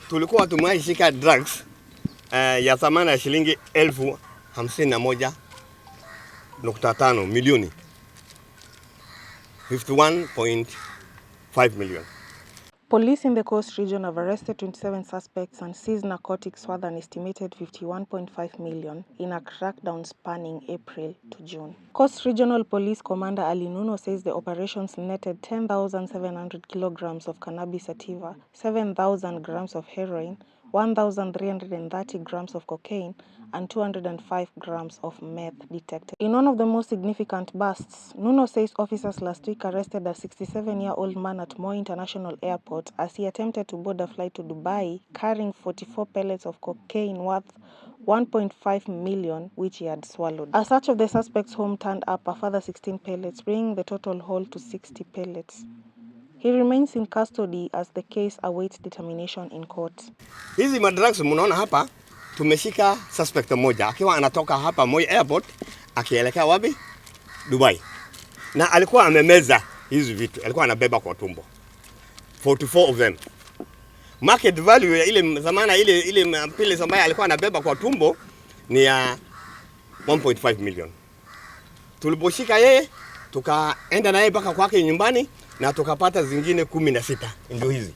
tulikuwa tumeishika drugs ya thamani ya shilingi 51.5 milioni, 51.5 million. Police in the Coast region have arrested 27 suspects and seized narcotics worth an estimated 51.5 million in a crackdown spanning April to June. Coast Regional Police Commander Ali Nuno says the operations netted 10,700 kilograms of cannabis sativa, 7,000 grams of heroin, 1,330 grams of cocaine, and 205 grams of meth detected. In one of the most significant busts, Nuno says officers last week arrested a 67-year-old man at Moi International Airport as he attempted to board a flight to Dubai carrying 44 pellets of cocaine worth 1.5 million, which he had swallowed. A search of the suspect's home turned up a further 16 pellets, bringing the total haul to 60 pellets. He remains in custody as the case awaits determination in court. Hizi madrugs mnaona hapa, tumeshika suspect mmoja akiwa anatoka hapa Moi Airport akielekea wapi? Dubai. Na alikuwa amemeza hizi vitu, alikuwa anabeba kwa tumbo. 44 of them. Market value ya ile zamana ile pile ambayo alikuwa anabeba kwa tumbo ni ya 1.5 million. Tuliposhika yeye, tukaenda naye mpaka kwake nyumbani na tukapata zingine 16 ndio hizi.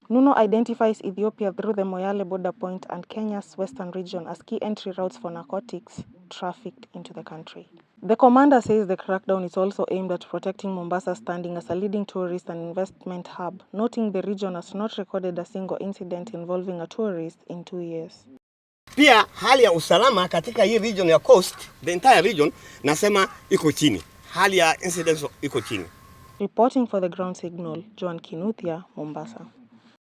Nuno identifies Ethiopia through the Moyale border point and Kenya's western region as key entry routes for narcotics trafficked into the country. The commander says the crackdown is also aimed at protecting Mombasa standing as a leading tourist and investment hub, noting the region has not recorded a single incident involving a tourist in 2 years. Pia hali ya usalama katika hii region ya Coast, the entire region, nasema iko chini. Hali ya incidents iko chini. Reporting for the Ground Signal, Joan Kinuthia, Mombasa.